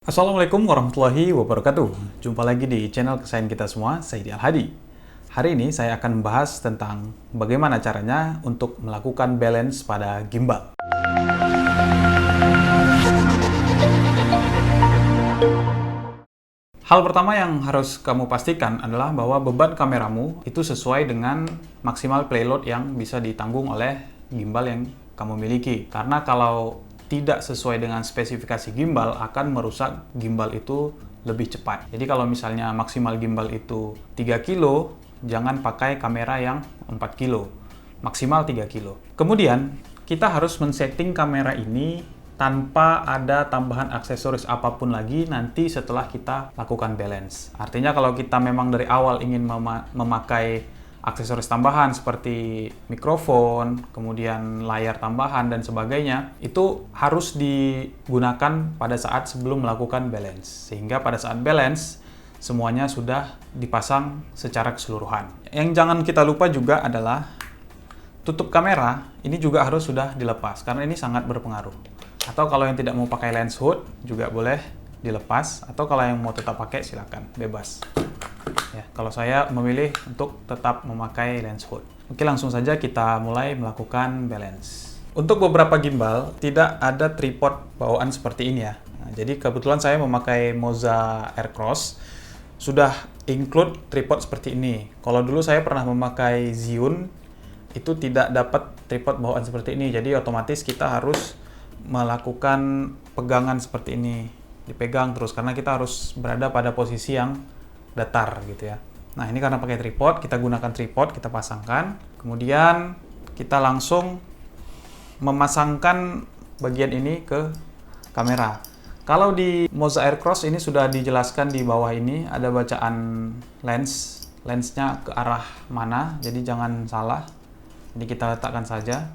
Assalamualaikum warahmatullahi wabarakatuh. Jumpa lagi di channel kesayangan kita semua, Saidi Al-Hadi. Hari ini saya akan membahas tentang bagaimana caranya untuk melakukan balance pada gimbal. Hal pertama yang harus kamu pastikan adalah bahwa beban kameramu itu sesuai dengan maksimal payload yang bisa ditanggung oleh gimbal yang kamu miliki. Karena kalau tidak sesuai dengan spesifikasi gimbal akan merusak gimbal itu lebih cepat. Jadi kalau misalnya maksimal gimbal itu 3 kilo, jangan pakai kamera yang 4 kilo. Maksimal 3 kilo. Kemudian, kita harus men-setting kamera ini tanpa ada tambahan aksesoris apapun lagi nanti setelah kita lakukan balance. Artinya kalau kita memang dari awal ingin memakai aksesoris tambahan seperti mikrofon, kemudian layar tambahan dan sebagainya, itu harus digunakan pada saat sebelum melakukan balance. Sehingga pada saat balance, semuanya sudah dipasang secara keseluruhan. Yang jangan kita lupa juga adalah tutup kamera, ini juga harus sudah dilepas, karena ini sangat berpengaruh. Atau kalau yang tidak mau pakai lens hood, juga boleh dilepas. Atau kalau yang mau tetap pakai, silakan, bebas. Ya, kalau saya memilih untuk tetap memakai lens hood. Oke, langsung saja kita mulai melakukan balance. Untuk beberapa gimbal, tidak ada tripod bawaan seperti ini ya. Nah, jadi kebetulan saya memakai Moza Aircross, sudah include tripod seperti ini. Kalau dulu saya pernah memakai Zhiyun, itu tidak dapat tripod bawaan seperti ini. Jadi otomatis kita harus melakukan pegangan seperti ini. Dipegang terus, karena kita harus berada pada posisi yang datar gitu ya. Nah, ini karena pakai tripod, kita gunakan tripod, kita pasangkan. Kemudian kita langsung memasangkan bagian ini ke kamera. Kalau di Moza Aircross ini sudah dijelaskan di bawah ini ada bacaan lensnya ke arah mana, jadi jangan salah. Jadi kita letakkan saja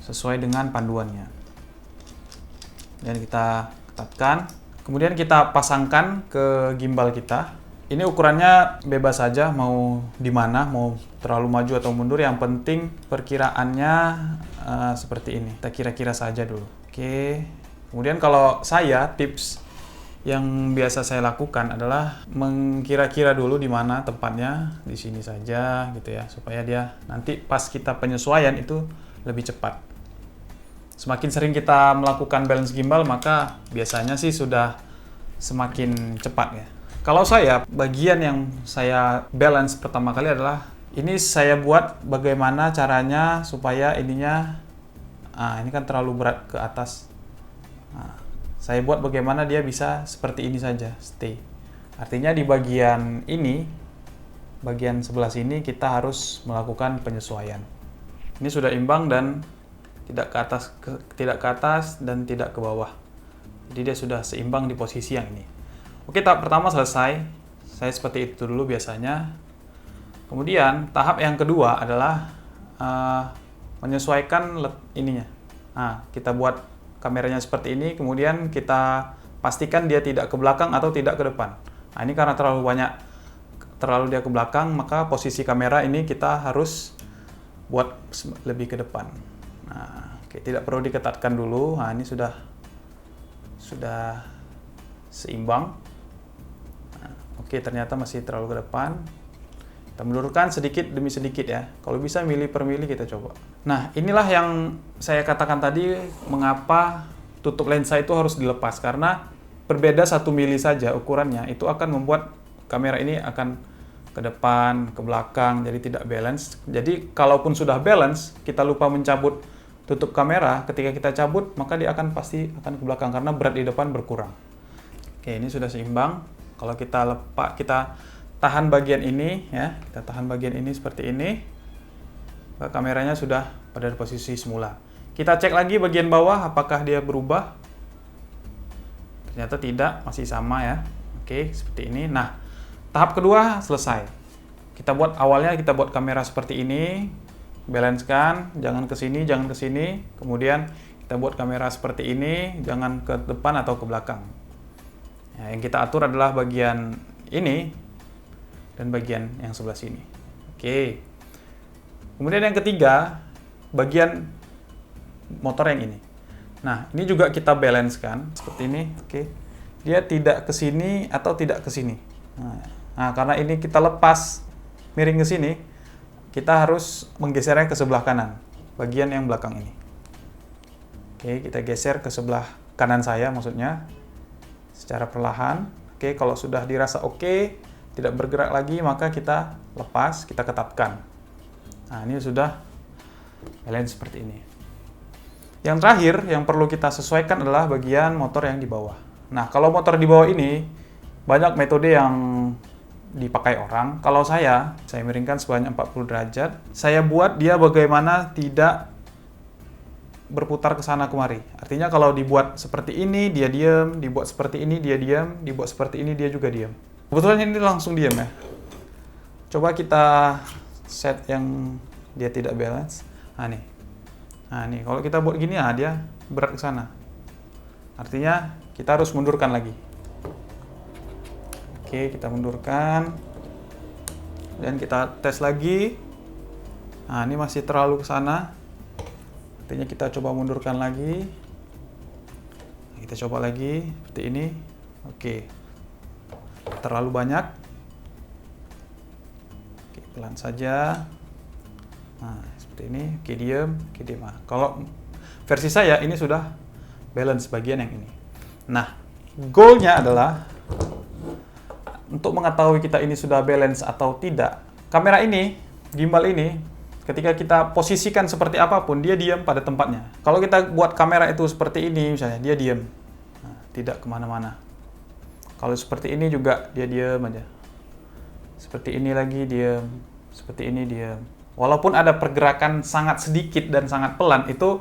sesuai dengan panduannya. Dan kita ketatkan. Kemudian kita pasangkan ke gimbal kita. Ini ukurannya bebas saja, mau di mana, mau terlalu maju atau mundur. Yang penting perkiraannya seperti ini. Kita kira-kira saja dulu. Oke. Kemudian kalau saya, tips yang biasa saya lakukan adalah mengkira-kira dulu di mana tempatnya. Di sini saja gitu ya, supaya dia nanti pas kita penyesuaian itu lebih cepat. Semakin sering kita melakukan balance gimbal, maka biasanya sih sudah semakin cepat ya. Kalau saya, bagian yang saya balance pertama kali adalah, ini saya buat bagaimana caranya supaya ininya, ini kan terlalu berat ke atas. Saya buat bagaimana dia bisa seperti ini saja, stay. Artinya di bagian ini, bagian sebelah sini kita harus melakukan penyesuaian. Ini sudah imbang dan tidak ke atas dan tidak ke bawah. Jadi dia sudah seimbang di posisi yang ini. Oke, tahap pertama selesai. Saya seperti itu dulu biasanya. Kemudian tahap yang kedua adalah menyesuaikan ininya. Kita buat kameranya seperti ini, kemudian kita pastikan dia tidak ke belakang atau tidak ke depan. Nah, ini karena terlalu dia ke belakang, maka posisi kamera ini kita harus buat lebih ke depan. Nah, oke, tidak perlu diketatkan dulu. Nah, ini sudah seimbang. Nah, oke, ternyata masih terlalu ke depan. Kita mundurkan sedikit demi sedikit ya. Kalau bisa mili per mili kita coba. Nah, inilah yang saya katakan tadi mengapa tutup lensa itu harus dilepas. Karena berbeda 1 mili saja ukurannya, itu akan membuat kamera ini akan ke depan, ke belakang, jadi tidak balance. Jadi, kalaupun sudah balance, kita lupa mencabut tutup kamera, ketika kita cabut, maka dia pasti akan ke belakang, karena berat di depan berkurang. Oke, ini sudah seimbang. Kalau kita tahan bagian ini, ya, kita tahan bagian ini seperti ini, kameranya sudah pada posisi semula. Kita cek lagi bagian bawah, apakah dia berubah. Ternyata tidak, masih sama ya. Oke, seperti ini. Nah, tahap kedua selesai. Awalnya kita buat kamera seperti ini, balance-kan, jangan ke sini, jangan ke sini. Kemudian kita buat kamera seperti ini, jangan ke depan atau ke belakang. Ya, yang kita atur adalah bagian ini dan bagian yang sebelah sini. Oke. Kemudian yang ketiga, bagian motor yang ini. Nah, ini juga kita balance-kan seperti ini. Oke. dia tidak ke sini atau tidak ke sini. Nah, karena ini kita lepas miring ke sini, kita harus menggesernya ke sebelah kanan, bagian yang belakang ini. Oke, kita geser ke sebelah kanan saya maksudnya, secara perlahan. Oke, kalau sudah dirasa oke, tidak bergerak lagi, maka kita lepas, kita ketatkan. Nah, ini sudah balance seperti ini. Yang terakhir, yang perlu kita sesuaikan adalah bagian motor yang di bawah. Nah, kalau motor di bawah ini, banyak metode yang dipakai orang. Kalau saya miringkan sebanyak 40 derajat. Saya buat dia bagaimana tidak berputar ke sana kemari. Artinya kalau dibuat seperti ini, dia diam, dibuat seperti ini, dia diam, dibuat seperti ini, dia juga diam. Kebetulan ini langsung diam ya. Coba kita set yang dia tidak balance. Nah nih, kalau kita buat gini, dia berat ke sana. Artinya kita harus mundurkan lagi. Oke, kita mundurkan. Dan kita tes lagi. Nah, ini masih terlalu ke sana. Artinya kita coba mundurkan lagi. Kita coba lagi seperti ini. Oke. Terlalu banyak. Oke, pelan saja. Nah, seperti ini. Oke, diam. Oke, diam. Nah, kalau versi saya ini sudah balance bagian yang ini. Nah, goalnya adalah untuk mengetahui kita ini sudah balance atau tidak. Kamera ini, gimbal ini, ketika kita posisikan seperti apapun, dia diam pada tempatnya. Kalau kita buat kamera itu seperti ini, misalnya, dia diam. Nah, tidak kemana-mana. Kalau seperti ini juga, dia diam aja. Seperti ini lagi, diam. Seperti ini, diam. Walaupun ada pergerakan sangat sedikit dan sangat pelan, itu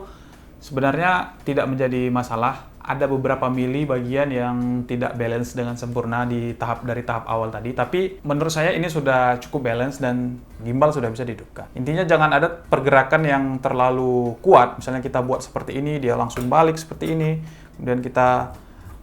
sebenarnya tidak menjadi masalah. Ada beberapa mili bagian yang tidak balance dengan sempurna dari tahap awal tadi, tapi menurut saya ini sudah cukup balance dan gimbal sudah bisa dihidupkan. Intinya jangan ada pergerakan yang terlalu kuat. Misalnya kita buat seperti ini, dia langsung balik seperti ini, kemudian kita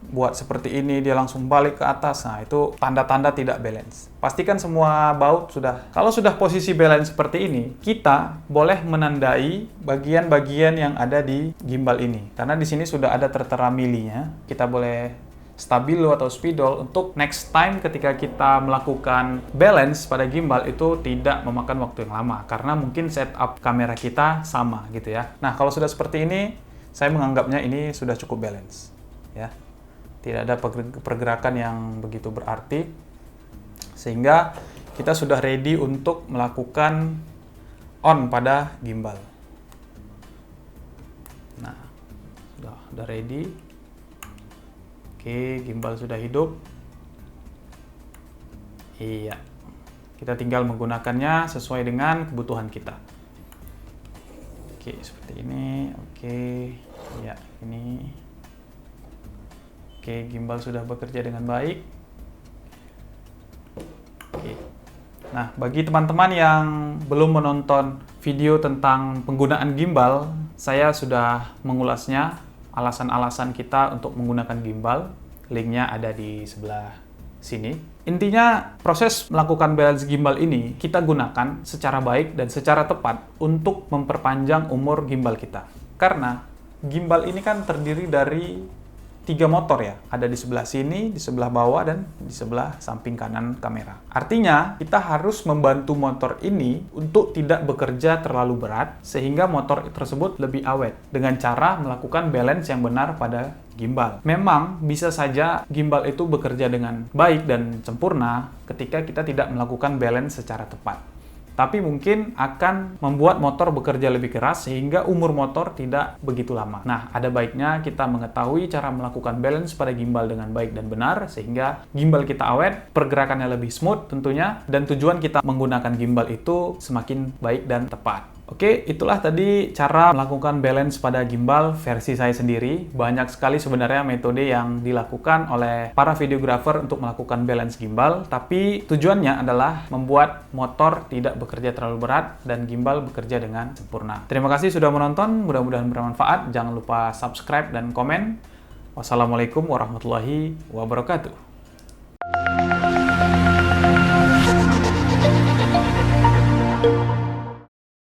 buat seperti ini, dia langsung balik ke atas. Nah, itu tanda-tanda tidak balance. Pastikan semua baut sudah. Kalau sudah posisi balance seperti ini, kita boleh menandai bagian-bagian yang ada di gimbal ini. Karena di sini sudah ada tertera milinya. Kita boleh stabilo atau spidol untuk next time ketika kita melakukan balance pada gimbal itu tidak memakan waktu yang lama. Karena mungkin setup kamera kita sama gitu ya. Nah, kalau sudah seperti ini, saya menganggapnya ini sudah cukup balance. Ya. Tidak ada pergerakan yang begitu berarti, sehingga kita sudah ready untuk melakukan on pada gimbal. Nah, sudah ready. Oke, gimbal sudah hidup. Iya, kita tinggal menggunakannya sesuai dengan kebutuhan kita. Oke, seperti ini. Oke, ya ini. Oke, gimbal sudah bekerja dengan baik. Oke. Nah, bagi teman-teman yang belum menonton video tentang penggunaan gimbal, saya sudah mengulasnya, alasan-alasan kita untuk menggunakan gimbal. Linknya ada di sebelah sini. Intinya, proses melakukan balance gimbal ini kita gunakan secara baik dan secara tepat untuk memperpanjang umur gimbal kita. Karena gimbal ini kan terdiri dari 3 motor ya, ada di sebelah sini, di sebelah bawah, dan di sebelah samping kanan kamera. Artinya, kita harus membantu motor ini untuk tidak bekerja terlalu berat, sehingga motor tersebut lebih awet, dengan cara melakukan balance yang benar pada gimbal. Memang, bisa saja gimbal itu bekerja dengan baik dan sempurna ketika kita tidak melakukan balance secara tepat. Tapi mungkin akan membuat motor bekerja lebih keras sehingga umur motor tidak begitu lama. Nah, ada baiknya kita mengetahui cara melakukan balance pada gimbal dengan baik dan benar sehingga gimbal kita awet, pergerakannya lebih smooth tentunya, dan tujuan kita menggunakan gimbal itu semakin baik dan tepat. Oke, itulah tadi cara melakukan balance pada gimbal versi saya sendiri. Banyak sekali sebenarnya metode yang dilakukan oleh para videographer untuk melakukan balance gimbal, tapi tujuannya adalah membuat motor tidak bekerja terlalu berat dan gimbal bekerja dengan sempurna. Terima kasih sudah menonton, mudah-mudahan bermanfaat. Jangan lupa subscribe dan komen. Wassalamualaikum warahmatullahi wabarakatuh.